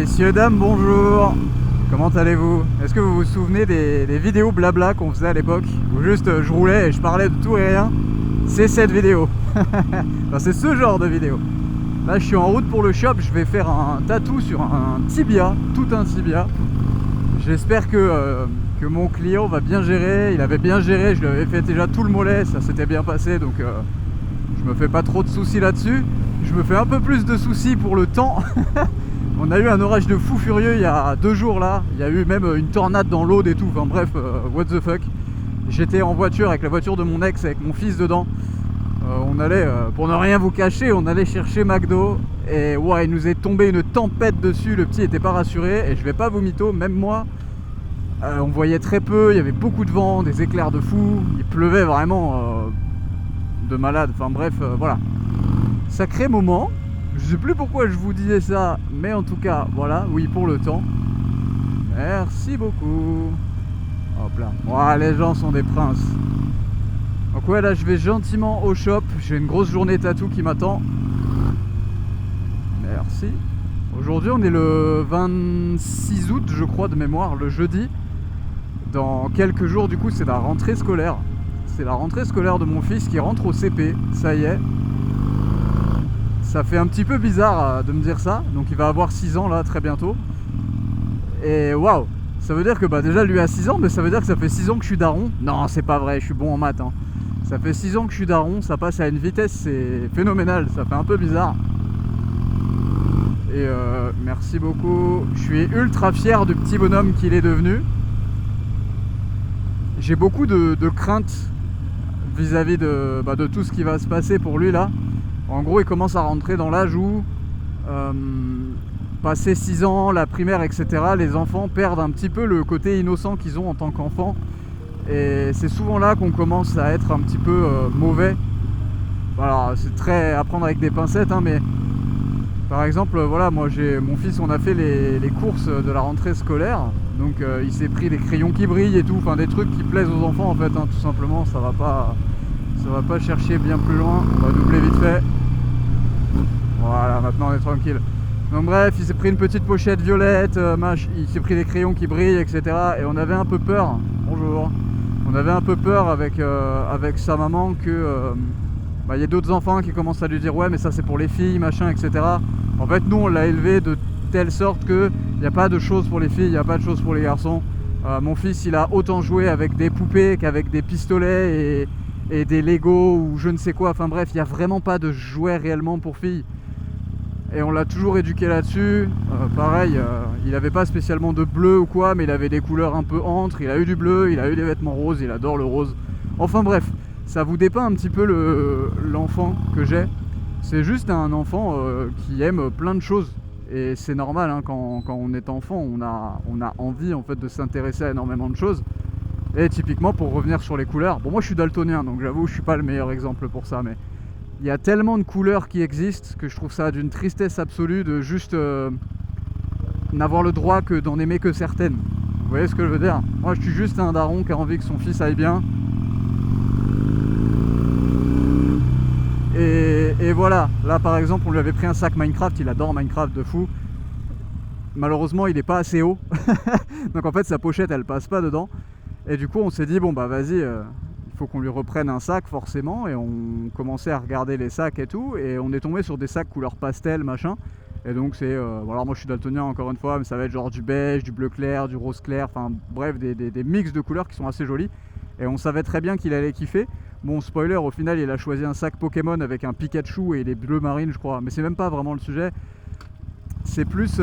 Messieurs, dames, bonjour. Comment allez-vous? Est-ce que vous vous souvenez des vidéos blabla qu'on faisait à l'époque? Où juste je roulais et je parlais de tout et rien? C'est cette vidéo. Enfin, c'est ce genre de vidéo. Là je suis en route pour le shop, je vais faire un tatou sur un tibia, tout un tibia. J'espère que mon client va bien gérer. Il avait bien géré, je lui avais fait déjà tout le mollet, ça s'était bien passé, donc je me fais pas trop de soucis là-dessus. Je me fais un peu plus de soucis pour le temps. On a eu un orage de fou furieux il y a 2 jours là. Il y a eu même une tornade dans l'Aude et tout. Enfin bref, what the fuck. J'étais en voiture avec la voiture de mon ex avec mon fils dedans. On allait, pour ne rien vous cacher, on allait chercher McDo. Et ouais, il nous est tombé une tempête dessus. Le petit était pas rassuré. Et je vais pas vous mytho, même moi, on voyait très peu. Il y avait beaucoup de vent, des éclairs de fou. Il pleuvait vraiment de malade. Enfin bref, voilà. Sacré moment. Je sais plus pourquoi je vous disais ça, mais en tout cas, voilà, oui, pour le temps. Merci beaucoup. Hop là. Ouais, les gens sont des princes. Donc ouais, là, je vais gentiment au shop. J'ai une grosse journée tatou qui m'attend. Merci. Aujourd'hui, on est le 26 août, je crois, de mémoire, le jeudi. Dans quelques jours, du coup, c'est la rentrée scolaire. C'est la rentrée scolaire de mon fils qui rentre au CP. Ça y est. Ça fait un petit peu bizarre de me dire ça. Donc il va avoir 6 ans là très bientôt. Et waouh, ça veut dire que déjà lui a 6 ans, mais ça veut dire que ça fait 6 ans que je suis daron. Non, c'est pas vrai, je suis bon en maths hein. Ça fait 6 ans que je suis daron, ça passe à une vitesse, c'est phénoménal, ça fait un peu bizarre. Et merci beaucoup. Je suis ultra fier du petit bonhomme qu'il est devenu. J'ai beaucoup de craintes vis-à-vis de tout ce qui va se passer pour lui là. En gros, il commence à rentrer dans l'âge où, passé 6 ans, la primaire, etc., les enfants perdent un petit peu le côté innocent qu'ils ont en tant qu'enfants. Et c'est souvent là qu'on commence à être un petit peu mauvais. Alors, c'est très à prendre avec des pincettes, hein, mais par exemple, voilà, moi j'ai mon fils, on a fait les courses de la rentrée scolaire. Donc il s'est pris des crayons qui brillent et tout, enfin des trucs qui plaisent aux enfants en fait, hein, tout simplement, ça va pas chercher bien plus loin. On va doubler vite fait. Voilà, maintenant on est tranquille. Donc bref, il s'est pris une petite pochette violette, il s'est pris des crayons qui brillent, etc. Et on avait un peu peur, bonjour, on avait un peu peur avec sa maman que y ait d'autres enfants qui commencent à lui dire ouais mais ça c'est pour les filles, machin, etc. En fait nous on l'a élevé de telle sorte que il n'y a pas de choses pour les filles, il n'y a pas de choses pour les garçons. Mon fils il a autant joué avec des poupées qu'avec des pistolets et des Lego ou je ne sais quoi, enfin bref, il n'y a vraiment pas de jouets réellement pour filles. Et on l'a toujours éduqué là-dessus. Pareil, il n'avait pas spécialement de bleu ou quoi, mais il avait des couleurs un peu entre. Il a eu du bleu, il a eu des vêtements roses, il adore le rose. Enfin bref, ça vous dépeint un petit peu l'enfant que j'ai. C'est juste un enfant qui aime plein de choses. Et c'est normal, hein, quand on est enfant, on a envie en fait de s'intéresser à énormément de choses. Et typiquement, pour revenir sur les couleurs, bon moi je suis daltonien, donc j'avoue je suis pas le meilleur exemple pour ça, mais il y a tellement de couleurs qui existent que je trouve ça d'une tristesse absolue de juste n'avoir le droit que d'en aimer que certaines. Vous voyez ce que je veux dire? Moi je suis juste un daron qui a envie que son fils aille bien. Et voilà, là par exemple on lui avait pris un sac Minecraft, il adore Minecraft de fou. Malheureusement il n'est pas assez haut, donc en fait sa pochette elle passe pas dedans. Et du coup on s'est dit bon bah vas-y, il faut qu'on lui reprenne un sac forcément. Et on commençait à regarder les sacs et tout. Et on est tombé sur des sacs couleur pastel machin. Et donc c'est, voilà, moi je suis daltonien encore une fois, mais ça va être genre du beige, du bleu clair, du rose clair. Enfin bref, des mix de couleurs qui sont assez jolis. Et on savait très bien qu'il allait kiffer. Bon spoiler, au final il a choisi un sac Pokémon avec un Pikachu et les bleus marines je crois. Mais c'est même pas vraiment le sujet. C'est plus...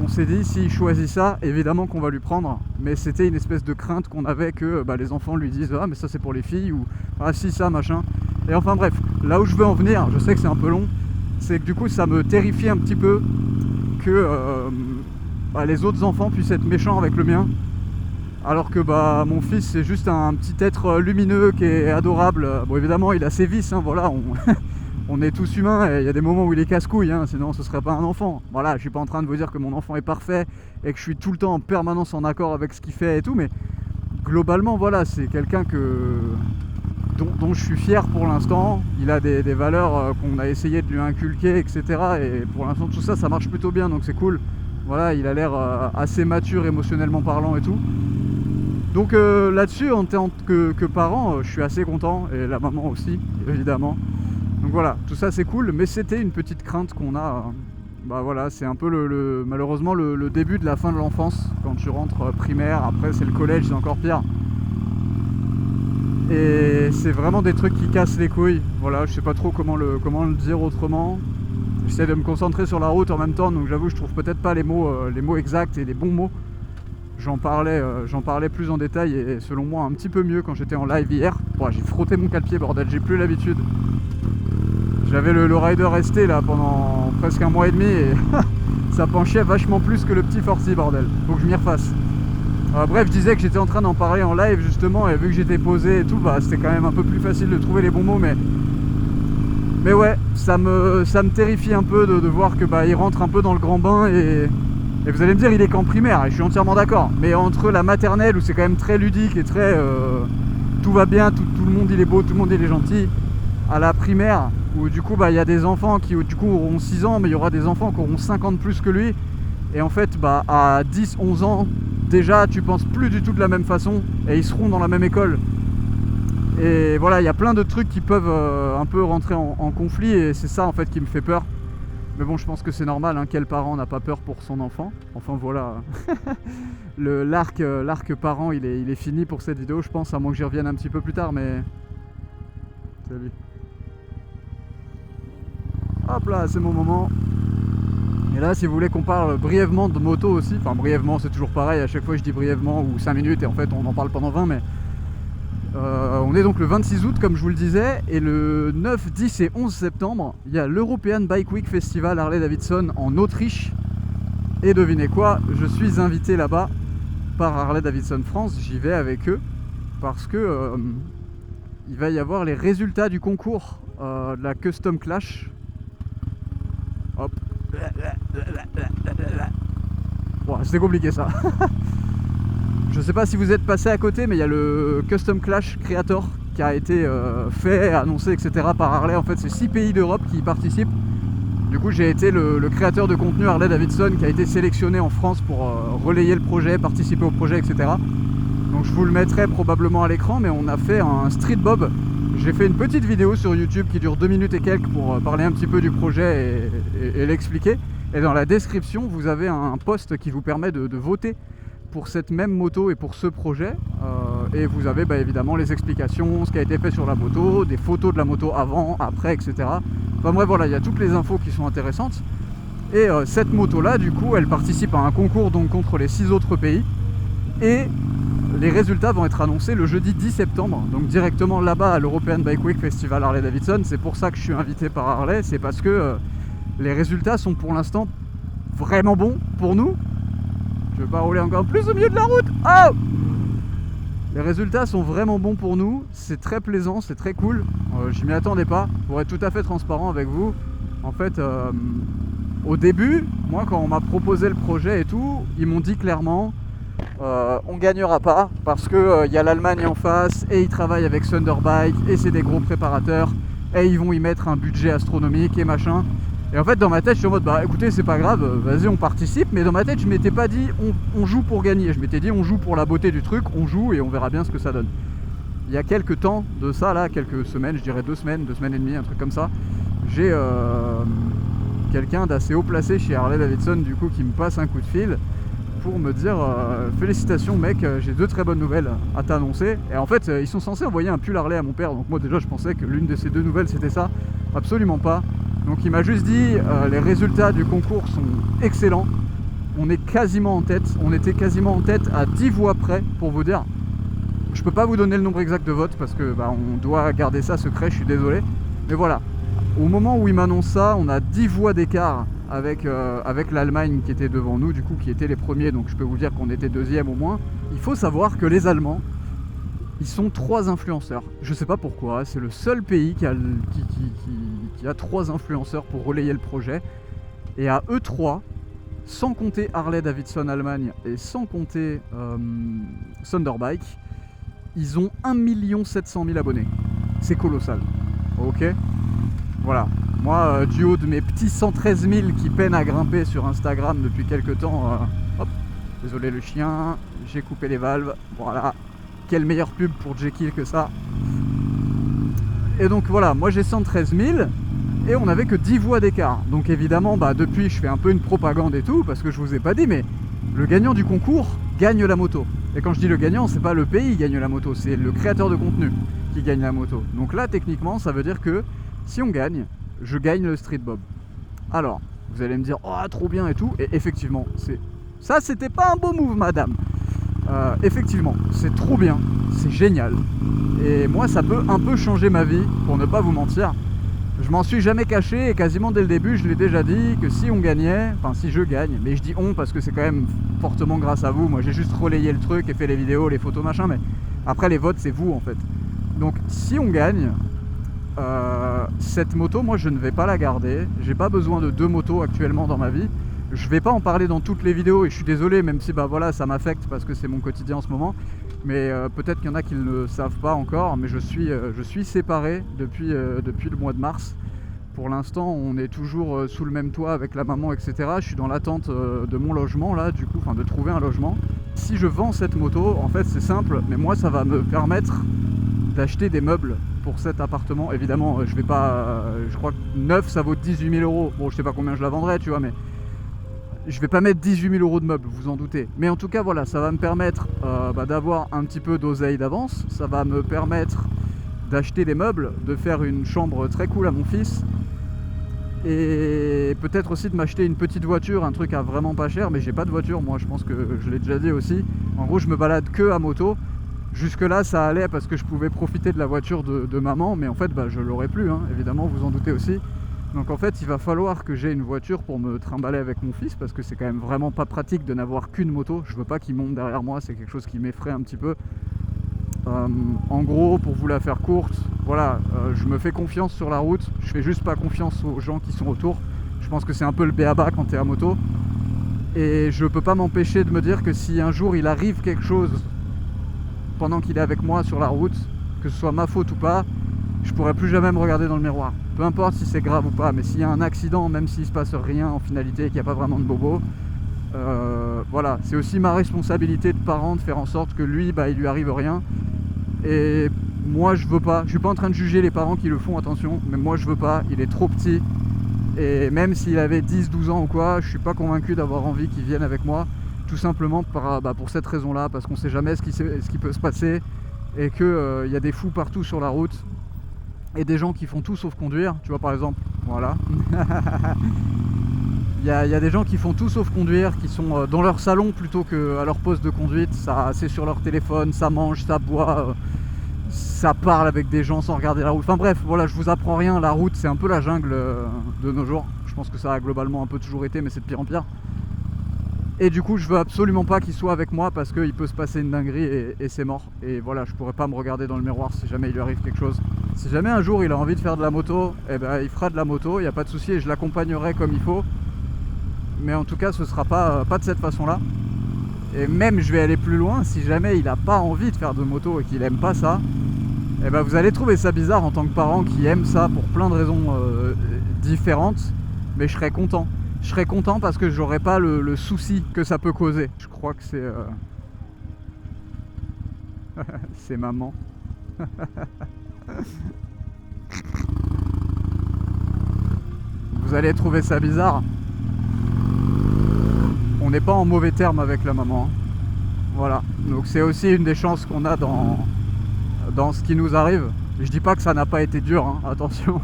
on s'est dit, s'il choisit ça, évidemment qu'on va lui prendre. Mais c'était une espèce de crainte qu'on avait que les enfants lui disent ah mais ça c'est pour les filles, ou ah si ça machin. Et enfin bref, là où je veux en venir, je sais que c'est un peu long, c'est que du coup ça me terrifie un petit peu que les autres enfants puissent être méchants avec le mien. Alors que mon fils c'est juste un petit être lumineux qui est adorable. Bon évidemment il a ses vices, hein, voilà, on est tous humains et il y a des moments où il est casse-couille, hein, sinon ce serait pas un enfant. Voilà, je suis pas en train de vous dire que mon enfant est parfait et que je suis tout le temps en permanence en accord avec ce qu'il fait et tout, mais globalement voilà, c'est quelqu'un dont je suis fier pour l'instant. Il a des valeurs qu'on a essayé de lui inculquer, etc. Et pour l'instant tout ça, ça marche plutôt bien, donc c'est cool. Voilà, il a l'air assez mature émotionnellement parlant et tout. Donc là-dessus, en tant que parent, je suis assez content, et la maman aussi, évidemment. Donc voilà, tout ça c'est cool, mais c'était une petite crainte qu'on a. Bah voilà, c'est un peu malheureusement le début de la fin de l'enfance, quand tu rentres primaire, après c'est le collège, c'est encore pire. Et c'est vraiment des trucs qui cassent les couilles. Voilà, je sais pas trop comment le dire autrement. J'essaie de me concentrer sur la route en même temps, donc j'avoue je trouve peut-être pas les mots exacts et les bons mots. J'en parlais plus en détail et selon moi un petit peu mieux quand j'étais en live hier. Bon, j'ai frotté mon cale-pied, bordel, j'ai plus l'habitude. J'avais le rider resté là pendant presque un mois et demi et ça penchait vachement plus que le petit Forcy, bordel. Faut que je m'y refasse. Bref, je disais que j'étais en train d'en parler en live justement, et vu que j'étais posé et tout, bah c'était quand même un peu plus facile de trouver les bons mots, mais ouais, ça me terrifie un peu de voir que bah il rentre un peu dans le grand bain, et vous allez me dire il est qu'en primaire, et je suis entièrement d'accord, mais entre la maternelle où c'est quand même très ludique et très tout va bien, tout le monde il est beau, tout le monde il est gentil, à la primaire où du coup bah il y a des enfants qui du coup auront 6 ans, mais il y aura des enfants qui auront 50 plus que lui, et en fait bah à 10-11 ans déjà tu penses plus du tout de la même façon, et ils seront dans la même école. Et voilà, il y a plein de trucs qui peuvent un peu rentrer en conflit, et c'est ça en fait qui me fait peur. Mais bon, je pense que c'est normal, hein, quel parent n'a pas peur pour son enfant. Enfin voilà, l'arc parent il est fini pour cette vidéo, je pense, à moins que j'y revienne un petit peu plus tard, mais... Salut. Hop là, c'est mon moment. Et là, si vous voulez qu'on parle brièvement de moto aussi, enfin brièvement, c'est toujours pareil, à chaque fois je dis brièvement ou 5 minutes, et en fait on en parle pendant 20, mais... on est donc le 26 août comme je vous le disais, et le 9, 10 et 11 septembre il y a l'European Bike Week Festival Harley Davidson en Autriche, et devinez quoi, je suis invité là-bas par Harley Davidson France. J'y vais avec eux parce que il va y avoir les résultats du concours de la Custom Clash. Hop. Wow, c'était compliqué ça. Je sais pas si vous êtes passé à côté, mais il y a le Custom Clash Creator qui a été fait, annoncé, etc. par Harley. En fait, c'est 6 pays d'Europe qui y participent. Du coup, j'ai été le créateur de contenu Harley Davidson qui a été sélectionné en France pour relayer le projet, participer au projet, etc. Donc je vous le mettrai probablement à l'écran, mais on a fait un street bob. J'ai fait une petite vidéo sur YouTube qui dure 2 minutes et quelques pour parler un petit peu du projet et l'expliquer. Et dans la description, vous avez un post qui vous permet de voter pour cette même moto et pour ce projet. Et vous avez bah, évidemment les explications, ce qui a été fait sur la moto, des photos de la moto avant, après, etc. Enfin bref, voilà, il y a toutes les infos qui sont intéressantes. Et cette moto-là, du coup, elle participe à un concours donc contre les 6 autres pays. Et les résultats vont être annoncés le jeudi 10 septembre, donc directement là-bas à l'European Bike Week Festival Harley Davidson. C'est pour ça que je suis invité par Harley, c'est parce que les résultats sont pour l'instant vraiment bons pour nous. Je vais pas rouler encore plus au milieu de la route. Oh! Les résultats sont vraiment bons pour nous, c'est très plaisant, c'est très cool. Je m'y attendais pas, pour être tout à fait transparent avec vous. En fait, au début, moi quand on m'a proposé le projet et tout, ils m'ont dit clairement on gagnera pas parce que y a l'Allemagne en face et ils travaillent avec Thunderbike et c'est des gros préparateurs et ils vont y mettre un budget astronomique et machin. Et en fait dans ma tête je suis en mode bah écoutez c'est pas grave, vas-y on participe, mais dans ma tête je m'étais pas dit on joue pour gagner, je m'étais dit on joue pour la beauté du truc, on joue et on verra bien ce que ça donne. Il y a quelques temps de ça là, quelques semaines, je dirais 2 semaines et demie, un truc comme ça, j'ai quelqu'un d'assez haut placé chez Harley Davidson du coup qui me passe un coup de fil pour me dire félicitations mec, j'ai 2 très bonnes nouvelles à t'annoncer. Et en fait ils sont censés envoyer un pull Harley à mon père, donc moi déjà je pensais que l'une de ces 2 nouvelles c'était ça. Absolument pas. Donc il m'a juste dit les résultats du concours sont excellents, on est quasiment en tête, on était quasiment en tête à 10 voix près pour vous dire. Je peux pas vous donner le nombre exact de votes parce que bah, on doit garder ça secret, je suis désolé, mais voilà, au moment où il m'annonce ça, on a 10 voix d'écart avec l'Allemagne qui était devant nous, du coup qui étaient les premiers, donc je peux vous dire qu'on était 2e au moins. Il faut savoir que les Allemands, ils sont 3 influenceurs, je sais pas pourquoi, c'est le seul pays qui a 3 influenceurs pour relayer le projet, et à eux 3, sans compter Harley Davidson Allemagne et sans compter Thunderbike, ils ont 1 700 000 abonnés, c'est colossal, ok. Voilà, Moi, du haut de mes petits 113 000 qui peinent à grimper sur Instagram depuis quelques temps, hop, désolé le chien, j'ai coupé les valves, voilà, quelle meilleure pub pour Jekyll que ça. Et donc voilà, moi j'ai 113 000 et on n'avait que 10 voix d'écart. Donc évidemment, depuis je fais un peu une propagande et tout, parce que je vous ai pas dit, mais le gagnant du concours gagne la moto. Et quand je dis le gagnant, c'est pas le pays qui gagne la moto, c'est le créateur de contenu qui gagne la moto. Donc là, techniquement, ça veut dire que si on gagne, je gagne le Street Bob. Alors, vous allez me dire, oh trop bien et tout, et effectivement, ça c'était pas un beau move madame. Effectivement, c'est trop bien, c'est génial. Et moi ça peut un peu changer ma vie, pour ne pas vous mentir. Je m'en suis jamais caché et quasiment dès le début je l'ai déjà dit que si on gagnait, enfin si je gagne, mais je dis on parce que c'est quand même fortement grâce à vous. Moi j'ai juste relayé le truc et fait les vidéos, les photos machin, mais après les votes c'est vous en fait. Donc si on gagne, cette moto moi je ne vais pas la garder. J'ai pas besoin de 2 motos actuellement dans ma vie. Je vais pas en parler dans toutes les vidéos et je suis désolé, même si voilà ça m'affecte parce que c'est mon quotidien en ce moment. Mais peut-être qu'il y en a qui ne le savent pas encore, mais je suis séparé depuis le mois de mars. Pour l'instant on est toujours sous le même toit avec la maman, etc. Je suis dans l'attente de mon logement là, du coup, enfin de trouver un logement. Si je vends cette moto, en fait c'est simple, mais moi ça va me permettre d'acheter des meubles pour cet appartement. Évidemment je vais pas, je crois que neuf ça vaut 18 000 €. Bon je sais pas combien je la vendrai, tu vois, mais je vais pas mettre 18 000 € de meubles, vous en doutez. Mais en tout cas, voilà, ça va me permettre d'avoir un petit peu d'oseille d'avance. Ça va me permettre d'acheter des meubles, de faire une chambre très cool à mon fils. Et peut-être aussi de m'acheter une petite voiture, un truc à vraiment pas cher. Mais j'ai pas de voiture, moi, je pense que je l'ai déjà dit aussi. En gros, je me balade que à moto. Jusque là, ça allait parce que je pouvais profiter de la voiture de maman. Mais en fait, je l'aurai plus, hein, évidemment, vous en doutez aussi. Donc en fait il va falloir que j'ai une voiture pour me trimballer avec mon fils, parce que c'est quand même vraiment pas pratique de n'avoir qu'une moto. Je veux pas qu'il monte derrière moi, c'est quelque chose qui m'effraie un petit peu. En gros, pour vous la faire courte, voilà, je me fais confiance sur la route, je fais juste pas confiance aux gens qui sont autour. Je pense que c'est un peu le b.a.-ba quand t'es à moto. Et je peux pas m'empêcher de me dire que si un jour il arrive quelque chose pendant qu'il est avec moi sur la route, que ce soit ma faute ou pas, je pourrais plus jamais me regarder dans le miroir. Peu importe si c'est grave ou pas, mais s'il y a un accident, même s'il se passe rien en finalité et qu'il n'y a pas vraiment de bobo, voilà, c'est aussi ma responsabilité de parent de faire en sorte que lui, il lui arrive rien. Et moi je veux pas, je suis pas en train de juger les parents qui le font, attention, mais moi je veux pas, il est trop petit. Et même s'il avait 10-12 ans ou quoi, je suis pas convaincu d'avoir envie qu'il vienne avec moi. Tout simplement pour cette raison-là, parce qu'on sait jamais ce qui peut se passer. Et qu'il y a des fous partout sur la route. Et des gens qui font tout sauf conduire, tu vois, par exemple, voilà. Il y a des gens qui font tout sauf conduire, qui sont dans leur salon plutôt qu'à leur poste de conduite. C'est sur leur téléphone, ça mange, ça boit, ça parle avec des gens sans regarder la route. Enfin bref, voilà, je vous apprends rien, la route c'est un peu la jungle de nos jours. Je pense que ça a globalement un peu toujours été, mais c'est de pire en pire. Et du coup je veux absolument pas qu'il soit avec moi parce qu'il peut se passer une dinguerie et c'est mort. Et voilà, je pourrais pas me regarder dans le miroir si jamais il lui arrive quelque chose. Si jamais un jour il a envie de faire de la moto, il fera de la moto, il n'y a pas de souci et je l'accompagnerai comme il faut. Mais en tout cas ce sera pas de cette façon là. Et même je vais aller plus loin, si jamais il n'a pas envie de faire de moto et qu'il aime pas ça, vous allez trouver ça bizarre en tant que parent qui aime ça pour plein de raisons différentes. Mais je serais content. Je serais content parce que j'aurais pas le souci que ça peut causer. Je crois que c'est... c'est maman. Vous allez trouver ça bizarre. On n'est pas en mauvais terme avec la maman. Voilà. Donc c'est aussi une des chances qu'on a dans ce qui nous arrive. Je dis pas que ça n'a pas été dur, hein. Attention.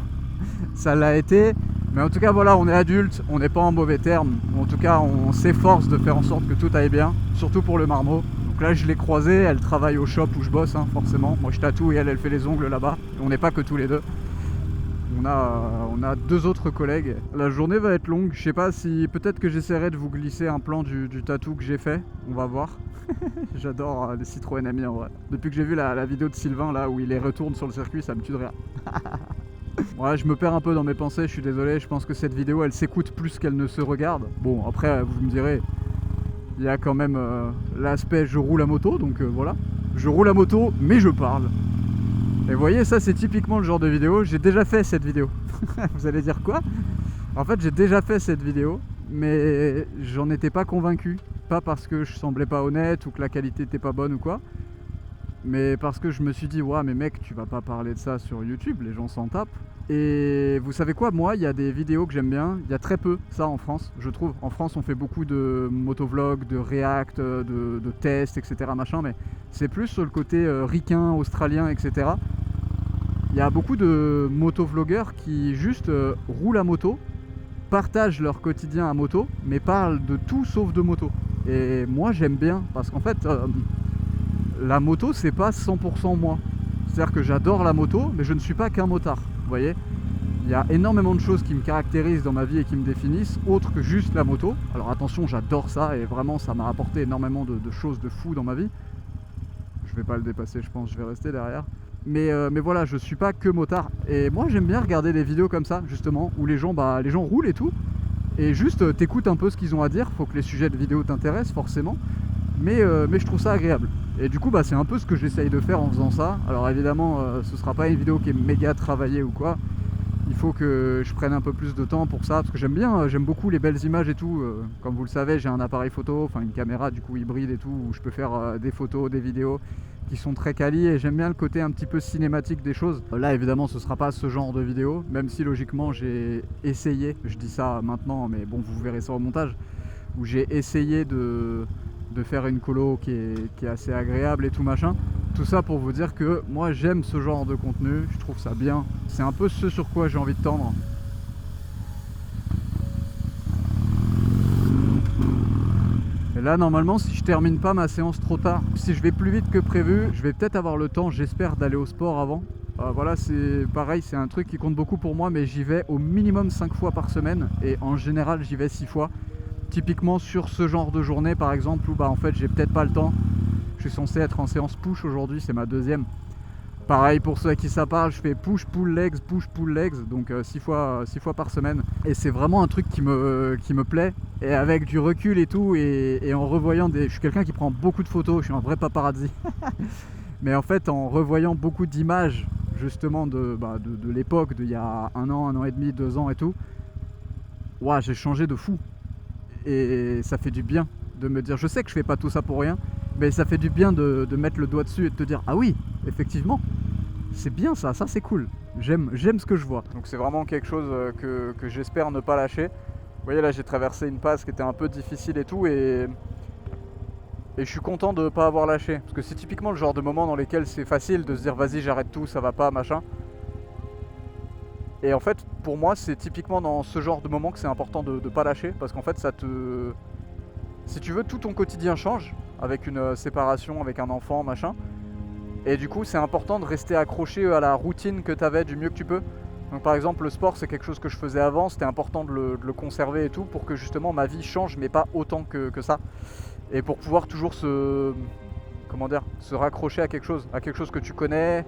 Ça l'a été. Mais en tout cas voilà, on est adulte, on n'est pas en mauvais termes. En tout cas on s'efforce de faire en sorte que tout aille bien. Surtout pour le marmot. Donc là je l'ai croisée, elle travaille au shop où je bosse, hein, forcément. Moi je tatoue et elle fait les ongles là-bas. On n'est pas que tous les deux. On a 2 autres collègues. La journée va être longue. Je sais pas si... Peut-être que j'essaierai de vous glisser un plan du tatou que j'ai fait. On va voir. J'adore les Citroën Ami en vrai. Depuis que j'ai vu la vidéo de Sylvain là où il les retourne sur le circuit, ça me tue de rire. Ouais, je me perds un peu dans mes pensées, je suis désolé. Je pense que cette vidéo elle s'écoute plus qu'elle ne se regarde. Bon après vous me direz, il y a quand même l'aspect je roule à moto, donc voilà. Je roule à moto mais je parle. Et vous voyez, ça c'est typiquement le genre de vidéo, j'ai déjà fait cette vidéo. Vous allez dire quoi? En fait, j'ai déjà fait cette vidéo, mais j'en étais pas convaincu. Pas parce que je semblais pas honnête ou que la qualité était pas bonne ou quoi, mais parce que je me suis dit, ouais mais mec, tu vas pas parler de ça sur YouTube, les gens s'en tapent. Et vous savez quoi, moi il y a des vidéos que j'aime bien, il y a très peu ça en France, je trouve. En France on fait beaucoup de motovlogs, de react, de tests, etc. machin, mais c'est plus sur le côté ricain, australien, etc. Il y a beaucoup de motovlogueurs qui juste roulent à moto, partagent leur quotidien à moto, mais parlent de tout sauf de moto. Et moi j'aime bien, parce qu'en fait la moto c'est pas 100% moi. C'est-à-dire que j'adore la moto, mais je ne suis pas qu'un motard, vous voyez. Il y a énormément de choses qui me caractérisent dans ma vie et qui me définissent, autres que juste la moto. Alors attention, j'adore ça et vraiment ça m'a apporté énormément de choses de fou dans ma vie. Je vais pas le dépasser, je pense, je vais rester derrière. Mais voilà, je suis pas que motard. Et moi j'aime bien regarder des vidéos comme ça, justement, où les gens roulent et tout. Et juste t'écoutes un peu ce qu'ils ont à dire, faut que les sujets de vidéo t'intéressent forcément. Mais je trouve ça agréable. Et du coup c'est un peu ce que j'essaye de faire en faisant ça. Alors évidemment ce sera pas une vidéo qui est méga travaillée ou quoi. Il faut que je prenne un peu plus de temps pour ça, parce que j'aime beaucoup les belles images et tout. Comme vous le savez, j'ai un appareil photo, enfin une caméra du coup hybride et tout, où je peux faire des photos, des vidéos qui sont très quali, et j'aime bien le côté un petit peu cinématique des choses. Là évidemment ce sera pas ce genre de vidéo, même si logiquement j'ai essayé, je dis ça maintenant mais bon vous verrez ça au montage, où j'ai essayé de faire une colo qui est assez agréable et tout machin. Tout ça pour vous dire que moi j'aime ce genre de contenu, je trouve ça bien. C'est un peu ce sur quoi j'ai envie de tendre. Et là normalement si je termine pas ma séance trop tard, si je vais plus vite que prévu, je vais peut-être avoir le temps, j'espère, d'aller au sport avant. Voilà, c'est pareil, c'est un truc qui compte beaucoup pour moi, mais j'y vais au minimum 5 fois par semaine et en général j'y vais 6 fois. Typiquement sur ce genre de journée par exemple où en fait j'ai peut-être pas le temps. Je suis censé être en séance push aujourd'hui, c'est ma deuxième. Pareil pour ceux à qui ça parle, je fais push pull legs, donc 6 fois par semaine. Et c'est vraiment un truc qui me plaît. Et avec du recul et tout, et en revoyant je suis quelqu'un qui prend beaucoup de photos, je suis un vrai paparazzi. Mais en fait en revoyant beaucoup d'images justement de l'époque, d'il y a un an et demi, 2 ans et tout, ouah, j'ai changé de fou. Et ça fait du bien de me dire, je sais que je fais pas tout ça pour rien, mais ça fait du bien de mettre le doigt dessus et de te dire, ah oui, effectivement, c'est bien ça c'est cool, j'aime ce que je vois. Donc c'est vraiment quelque chose que j'espère ne pas lâcher. Vous voyez là j'ai traversé une passe qui était un peu difficile et tout, et je suis content de ne pas avoir lâché. Parce que c'est typiquement le genre de moment dans lesquels c'est facile de se dire vas-y j'arrête tout, ça va pas, machin. Et en fait pour moi c'est typiquement dans ce genre de moment que c'est important de ne pas lâcher, parce qu'en fait ça te... Si tu veux, tout ton quotidien change avec une séparation, avec un enfant, machin. Et du coup, c'est important de rester accroché à la routine que tu avais du mieux que tu peux. Donc par exemple, le sport, c'est quelque chose que je faisais avant. C'était important de le conserver et tout pour que justement ma vie change, mais pas autant que ça. Et pour pouvoir toujours se raccrocher à quelque chose que tu connais,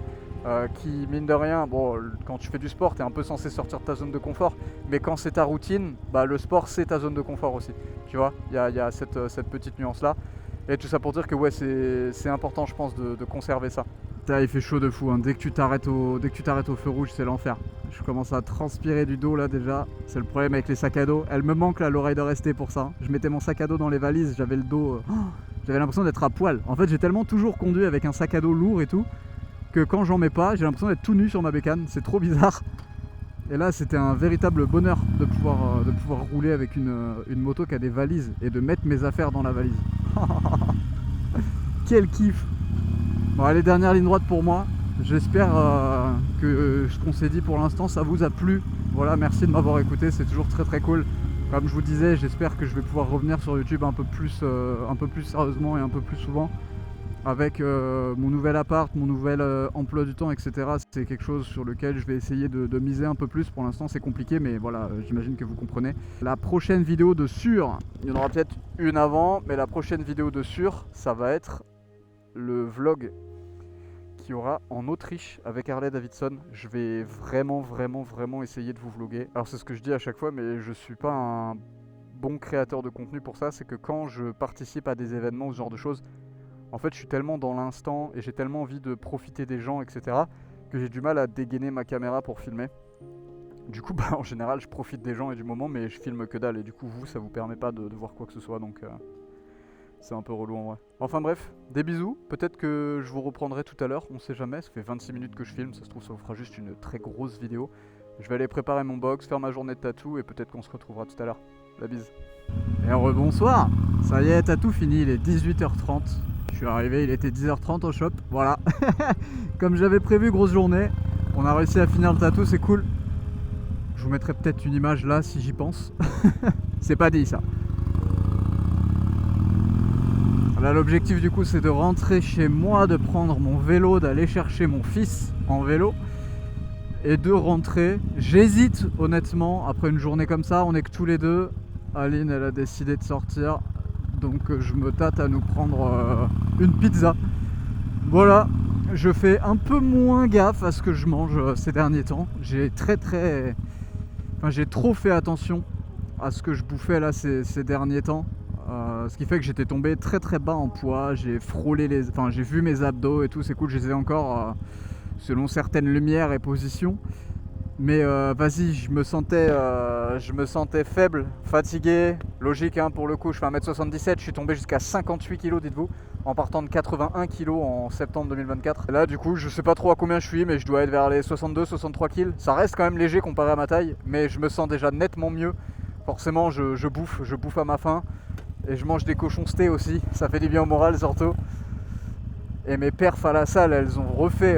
qui mine de rien, bon, quand tu fais du sport, tu es un peu censé sortir de ta zone de confort, mais quand c'est ta routine, le sport c'est ta zone de confort aussi. Tu vois, il y a cette petite nuance là. Et tout ça pour dire que ouais, c'est important, je pense, de conserver ça. Putain, il fait chaud de fou, hein. Dès que tu t'arrêtes au feu rouge, c'est l'enfer. Je commence à transpirer du dos là déjà. C'est le problème avec les sacs à dos. Elle me manque là, l'oreille de rester pour ça. Je mettais mon sac à dos dans les valises, j'avais le dos... j'avais l'impression d'être à poil. En fait, j'ai tellement toujours conduit avec un sac à dos lourd et tout, que quand j'en mets pas, j'ai l'impression d'être tout nu sur ma bécane. C'est trop bizarre. Et là, c'était un véritable bonheur de pouvoir rouler avec une moto qui a des valises et de mettre mes affaires dans la valise. Quel kiff! Bon, allez, dernière ligne droite pour moi. J'espère que ce qu'on s'est dit pour l'instant, ça vous a plu. Voilà, merci de m'avoir écouté, c'est toujours très très cool. Comme je vous disais, j'espère que je vais pouvoir revenir sur YouTube un peu plus sérieusement et un peu plus souvent. Avec mon nouvel appart, mon nouvel emploi du temps, etc. C'est quelque chose sur lequel je vais essayer de miser un peu plus. Pour l'instant c'est compliqué, mais voilà, j'imagine que vous comprenez. La prochaine vidéo de sûr, il y en aura peut-être une avant, mais la prochaine vidéo de sûr, ça va être le vlog qu'il y aura en Autriche avec Harley Davidson. Je vais vraiment essayer de vous vlogger. Alors c'est ce que je dis à chaque fois, mais je suis pas un bon créateur de contenu pour ça. C'est que quand je participe à des événements ou ce genre de choses, en fait, je suis tellement dans l'instant et j'ai tellement envie de profiter des gens, etc., que j'ai du mal à dégainer ma caméra pour filmer. Du coup, bah, en général, je profite des gens et du moment, mais je filme que dalle. Et du coup, vous, ça vous permet pas de voir quoi que ce soit, donc c'est un peu relou en vrai. Enfin bref, des bisous. Peut-être que je vous reprendrai tout à l'heure, on sait jamais. Ça fait 26 minutes que je filme, ça se trouve, ça vous fera juste une très grosse vidéo. Je vais aller préparer mon box, faire ma journée de tatou, et peut-être qu'on se retrouvera tout à l'heure. La bise. Et rebonsoir. Ça y est, tatou fini, il est 18h30. Je suis arrivé, il était 10h30 au shop, voilà. Comme j'avais prévu, grosse journée. On a réussi à finir le tatou, c'est cool. Je vous mettrai peut-être une image là si j'y pense. C'est pas dit ça. Là l'objectif du coup c'est de rentrer chez moi, de prendre mon vélo, d'aller chercher mon fils en vélo et de rentrer. J'hésite honnêtement, après une journée comme ça, on est que tous les deux. Aline elle a décidé de sortir, donc je me tâte à nous prendre une pizza. Voilà, je fais un peu moins gaffe à ce que je mange ces derniers temps. J'ai j'ai trop fait attention à ce que je bouffais là ces derniers temps. Ce qui fait que j'étais tombé très très bas en poids. J'ai frôlé j'ai vu mes abdos et tout, c'est cool, je les ai encore selon certaines lumières et positions. Mais vas-y, je me sentais faible, fatigué. Logique hein, pour le coup, je fais 1m77, je suis tombé jusqu'à 58 kg, dites-vous, en partant de 81 kg en septembre 2024. Et là du coup, je sais pas trop à combien je suis, mais je dois être vers les 62-63 kg. Ça reste quand même léger comparé à ma taille, mais je me sens déjà nettement mieux. Forcément, je bouffe à ma faim. Et je mange des cochons stés aussi, ça fait du bien au moral surtout. Et mes perfs à la salle, elles ont refait...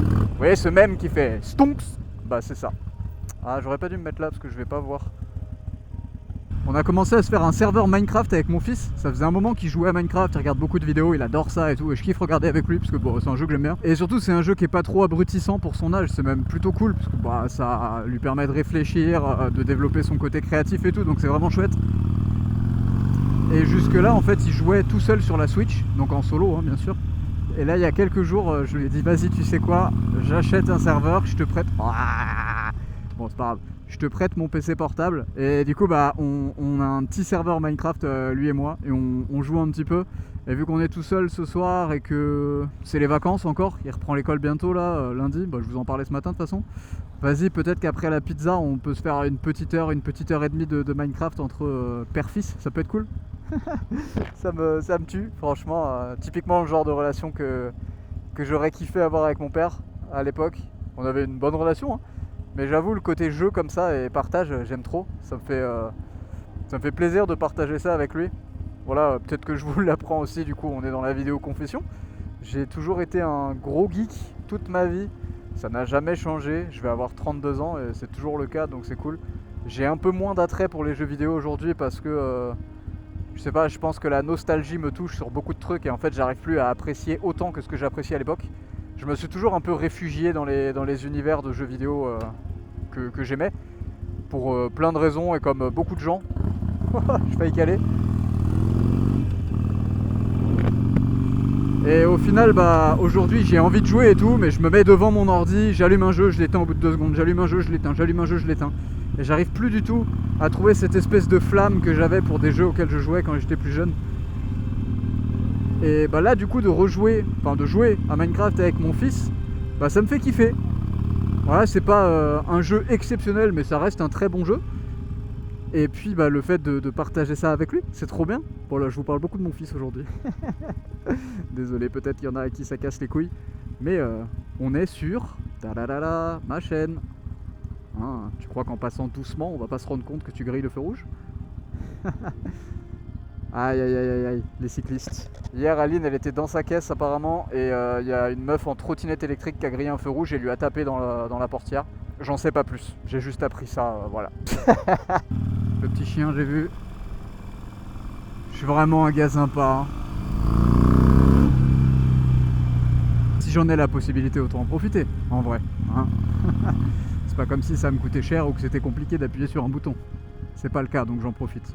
Vous voyez ce mème qui fait stonks? Bah c'est ça. Ah j'aurais pas dû me mettre là parce que je vais pas voir. On a commencé à se faire un serveur Minecraft avec mon fils. Ça faisait un moment qu'il jouait à Minecraft, il regarde beaucoup de vidéos, il adore ça et tout. Et je kiffe regarder avec lui parce que bon, c'est un jeu que j'aime bien. Et surtout c'est un jeu qui est pas trop abrutissant pour son âge, c'est même plutôt cool. Parce que bah, ça lui permet de réfléchir, de développer son côté créatif et tout. Donc c'est vraiment chouette. Et jusque là en fait il jouait tout seul sur la Switch, donc en solo hein, bien sûr. Et là il y a quelques jours je lui ai dit vas-y tu sais quoi, j'achète un serveur, je te prête... Bon c'est pas grave, je te prête mon PC portable. Et du coup bah on a un petit serveur Minecraft lui et moi, et on joue un petit peu. Et vu qu'on est tout seul ce soir et que c'est les vacances encore, il reprend l'école bientôt là, lundi, bah, je vous en parlais ce matin de toute façon. Vas-y, peut-être qu'après la pizza on peut se faire une petite heure et demie de Minecraft entre père-fils, ça peut être cool. ça me tue, franchement, typiquement le genre de relation que j'aurais kiffé avoir avec mon père à l'époque. On avait une bonne relation, hein. Mais j'avoue le côté jeu comme ça et partage, j'aime trop. Ça me fait plaisir de partager ça avec lui. Voilà, peut-être que je vous l'apprends aussi, du coup on est dans la vidéo confession. J'ai toujours été un gros geek toute ma vie, ça n'a jamais changé. Je vais avoir 32 ans et c'est toujours le cas, donc c'est cool. J'ai un peu moins d'attrait pour les jeux vidéo aujourd'hui parce que... je sais pas, je pense que la nostalgie me touche sur beaucoup de trucs et en fait j'arrive plus à apprécier autant que ce que j'appréciais à l'époque. Je me suis toujours un peu réfugié dans les univers de jeux vidéo que j'aimais pour plein de raisons et comme beaucoup de gens. Je failli caler. Et au final bah aujourd'hui j'ai envie de jouer et tout, mais je me mets devant mon ordi, j'allume un jeu, je l'éteins au bout de 2 secondes, j'allume un jeu, je l'éteins, j'allume un jeu, je l'éteins. Et j'arrive plus du tout à trouver cette espèce de flamme que j'avais pour des jeux auxquels je jouais quand j'étais plus jeune. Et bah là du coup de jouer à Minecraft avec mon fils, bah ça me fait kiffer. Voilà, c'est pas un jeu exceptionnel mais ça reste un très bon jeu. Et puis bah le fait de partager ça avec lui, c'est trop bien. Bon là je vous parle beaucoup de mon fils aujourd'hui. Désolé, peut-être qu'il y en a à qui ça casse les couilles. Mais on est sur ma chaîne. Hein, tu crois qu'en passant doucement, on va pas se rendre compte que tu grilles le feu rouge? Aïe aïe aïe aïe aïe, les cyclistes. Hier Aline elle était dans sa caisse apparemment et il y a une meuf en trottinette électrique qui a grillé un feu rouge et lui a tapé dans la portière. J'en sais pas plus, j'ai juste appris ça, voilà. Le petit chien j'ai vu. Je suis vraiment un gars sympa. Hein. Si j'en ai la possibilité, autant en profiter, en vrai. Hein. C'est pas comme si ça me coûtait cher ou que c'était compliqué d'appuyer sur un bouton. C'est pas le cas, donc j'en profite.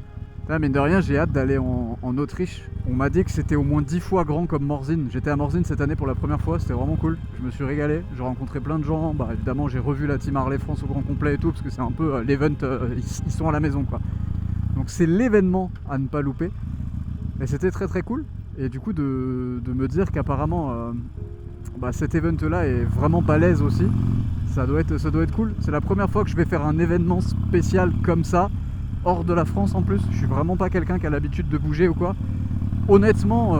Là, mine de rien, j'ai hâte d'aller en Autriche. On m'a dit que c'était au moins 10 fois grand comme Morzine. J'étais à Morzine cette année pour la première fois, c'était vraiment cool. Je me suis régalé, j'ai rencontré plein de gens. Bah, évidemment, j'ai revu la team Harley France au grand complet et tout, parce que c'est un peu l'event, ils sont à la maison, quoi. Donc c'est l'événement à ne pas louper. Et c'était très très cool. Et du coup, de me dire qu'apparemment, bah, cet event là est vraiment balèze aussi. Ça doit être cool. C'est la première fois que je vais faire un événement spécial comme ça, hors de la France en plus. Je suis vraiment pas quelqu'un qui a l'habitude de bouger ou quoi. Honnêtement,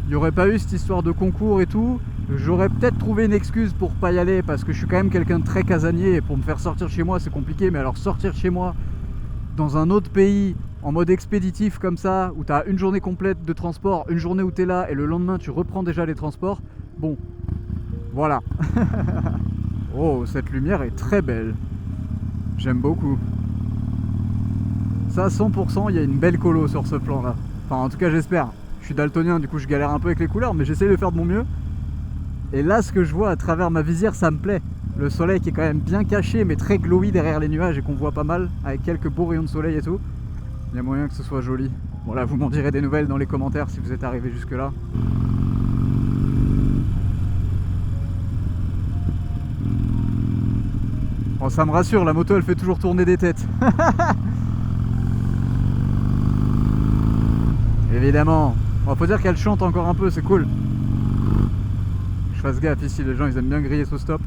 il n'y aurait pas eu cette histoire de concours et tout, j'aurais peut-être trouvé une excuse pour pas y aller, parce que je suis quand même quelqu'un de très casanier et pour me faire sortir chez moi c'est compliqué. Mais alors sortir chez moi dans un autre pays en mode expéditif comme ça, où tu as une journée complète de transport, une journée où tu es là et le lendemain tu reprends déjà les transports, bon, voilà. Oh, cette lumière est très belle, j'aime beaucoup. Ça, 100%, il y a une belle colo sur ce plan là. Enfin, en tout cas j'espère. Je suis daltonien, du coup je galère un peu avec les couleurs, mais j'essaie de faire de mon mieux. Et là, ce que je vois à travers ma visière, ça me plaît. Le soleil qui est quand même bien caché, mais très glowy derrière les nuages et qu'on voit pas mal, avec quelques beaux rayons de soleil et tout. Il y a moyen que ce soit joli. Bon là, vous m'en direz des nouvelles dans les commentaires si vous êtes arrivé jusque là. Bon, ça me rassure, la moto elle fait toujours tourner des têtes. Évidemment. Bon, faut dire qu'elle chante encore un peu, c'est cool. Je fasse gaffe ici, les gens ils aiment bien griller sous stop.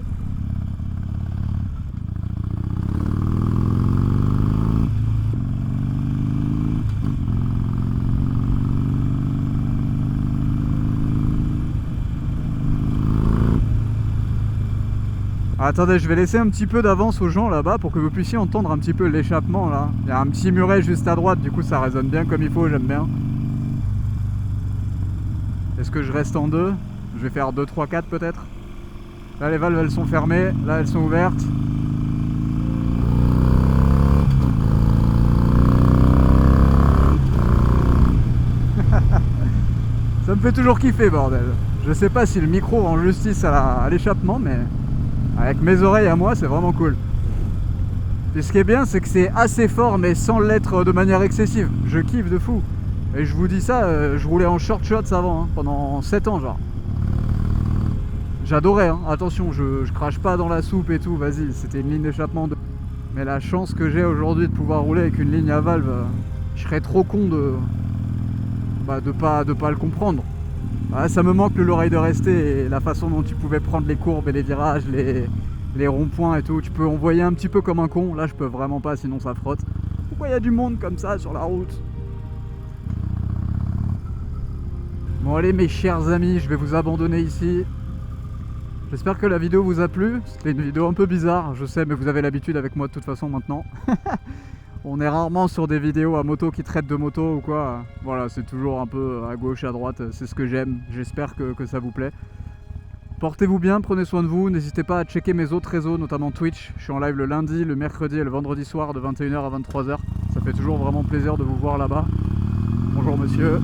Attendez, je vais laisser un petit peu d'avance aux gens là-bas pour que vous puissiez entendre un petit peu l'échappement là. Il y a un petit muret juste à droite, du coup ça résonne bien comme il faut, j'aime bien. Est-ce que je reste en deux? Je vais faire 2, 3, 4 peut-être. Là les valves elles sont fermées, là elles sont ouvertes. Ça me fait toujours kiffer, bordel. Je sais pas si le micro rend justice à l'échappement, mais avec mes oreilles à moi c'est vraiment cool. Et ce qui est bien c'est que c'est assez fort mais sans l'être de manière excessive. Je kiffe de fou. Et je vous dis ça, je roulais en short shots avant, hein, pendant 7 ans genre. J'adorais, hein. Attention, je crache pas dans la soupe et tout, vas-y, c'était une ligne d'échappement de... Mais la chance que j'ai aujourd'hui de pouvoir rouler avec une ligne à valve, je serais trop con de pas le comprendre. Ah, ça me manque l'oreille de rester et la façon dont tu pouvais prendre les courbes et les virages, les ronds-points et tout. Tu peux envoyer un petit peu comme un con, là je peux vraiment pas sinon ça frotte. Pourquoi il y a du monde comme ça sur la route? Bon allez mes chers amis, je vais vous abandonner ici. J'espère que la vidéo vous a plu. C'était une vidéo un peu bizarre, je sais, mais vous avez l'habitude avec moi de toute façon maintenant. On est rarement sur des vidéos à moto qui traitent de moto ou quoi. Voilà, c'est toujours un peu à gauche, à droite, c'est ce que j'aime. J'espère que ça vous plaît. Portez-vous bien, prenez soin de vous. N'hésitez pas à checker mes autres réseaux, notamment Twitch. Je suis en live le lundi, le mercredi et le vendredi soir de 21h à 23h. Ça fait toujours vraiment plaisir de vous voir là-bas. Bonjour monsieur.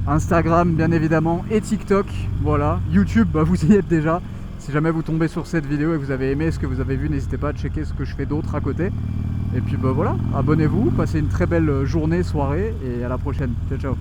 Instagram bien évidemment et TikTok, voilà. YouTube, bah, vous y êtes déjà. Si jamais vous tombez sur cette vidéo et que vous avez aimé ce que vous avez vu, n'hésitez pas à checker ce que je fais d'autre à côté. Et puis bah voilà, abonnez-vous, passez une très belle journée, soirée et à la prochaine. Ciao ciao.